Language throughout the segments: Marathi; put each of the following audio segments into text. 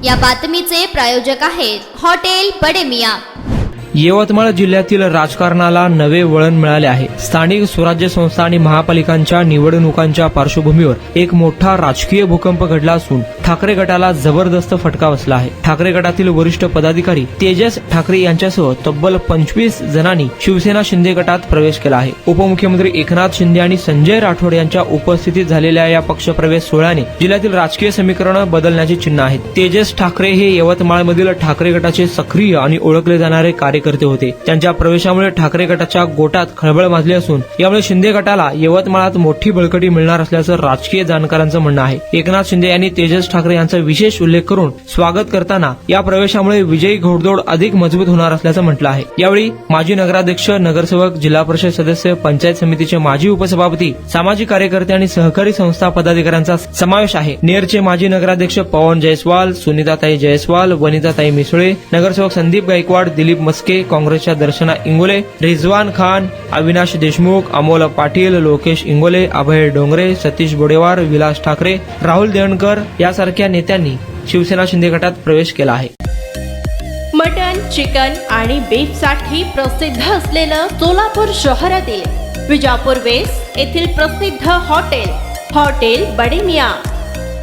या बातमीचे प्रायोजक आहेत हॉटेल बडे मियां। यवतमाळ जिल्ह्यातील राजकारणाला नवे वळण मिळाले आहे। स्थानिक स्वराज्य संस्था आणि महापालिकांच्या निवडणुकांच्या पार्श्वभूमीवर एक मोठा राजकीय भूकंप घडला असून ठाकरे गटाला जबरदस्त फटका बसला आहे। ठाकरे गटातील वरिष्ठ पदाधिकारी तेजस ठाकरे यांच्यासह तब्बल 25 जणांनी शिवसेना शिंदे गटात प्रवेश केला आहे। उपमुख्यमंत्री एकनाथ शिंदे आणि संजय राठोड यांच्या उपस्थितीत झालेल्या या पक्षप्रवेश सोहळ्याने जिल्ह्यातील राजकीय समीकरण बदलण्याची चिन्ह आहेत। तेजस ठाकरे हे यवतमाळमधील ठाकरे गटाचे सक्रिय आणि ओळखले जाणारे कार्यकर्ते होते। त्यांच्या प्रवेशामुळे ठाकरे गटाच्या गोटात खळबळ माजली असून यामुळे शिंदे गटाला यवतमाळात मोठी बळकटी मिळणार असल्याचं राजकीय जाणकारांचं म्हणणं आहे। एकनाथ शिंदे यांनी तेजस ठाकरे यांचा विशेष उल्लेख करून स्वागत करताना या प्रवेशामुळे विजयी घोडदौड अधिक मजबूत होणार असल्याचं म्हटलं आहे। यावेळी माजी नगराध्यक्ष, नगरसेवक, जिल्हा परिषद सदस्य, पंचायत समितीचे माजी उपसभापती, सामाजिक कार्यकर्ते आणि सहकारी संस्था पदाधिकाऱ्यांचा समावेश आहे। नेरचे माजी नगराध्यक्ष पवन जयस्वाल, सुनीताताई जयस्वाल, वनिताताई मिसळे, नगरसेवक संदीप गायकवाड, दिलीप मस्के, काँग्रेसच्या दर्शना इंगोले, रिजवान खान, अविनाश देशमुख, अमोल पाटील, लोकेश इंगोले, अभय डोंगरे, सतीश बोडेवार, विलास ठाकरे, राहुल देणकर यासारख्या नेत्यांनी शिवसेना शिंदे गटात प्रवेश केला आहे। मटन, चिकन आणि बीफ साठी प्रसिद्ध असलेलं सोलापूर शहरातील विजापूर वेस्ट येथील प्रसिद्ध हॉटेल बडे मियां।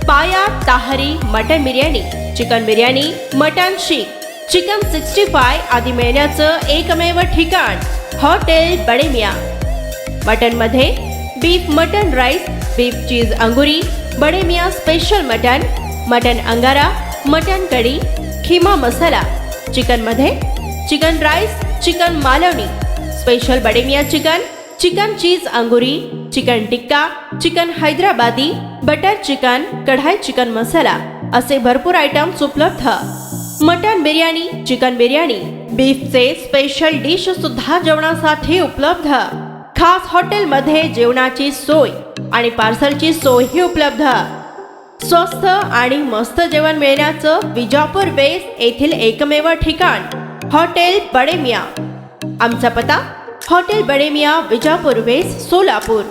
पाया ताहरी mutton biryani, chicken biryani, mutton शीख, चिकन 65 आदी मिळण्याचं एकमेव ठिकाण हॉटेल बडे मियां। मटन मध्ये beef mutton rice, beef cheese अंगुरी, Bade Miyan special mutton, mutton अंगारा, मटन कढी, खिमा मसाला। चिकन मध्ये chicken rice, chicken Malvani, special Bade Miyan chicken, chicken cheese अंगुरी, chicken tikka, chicken Hyderabadi, butter chicken, कढाई चिकन मसाला असे भरपूर आयटम्स उपलब्ध। मटन बिर्याणी, चिकन बिर्याणी, बीफचे स्पेशल डिश सुद्धा जेवणासाठी उपलब्ध। खास हॉटेलमध्ये जेवणाची सोय आणि पार्सलची सोयही उपलब्ध। स्वस्त आणि मस्त जेवण मिळण्याचं विजापूर वेस्ट येथील एकमेव ठिकाण हॉटेल बडे मियां। आमचा पत्ता हॉटेल बडे मियां, विजापूर वेस्ट, सोलापूर।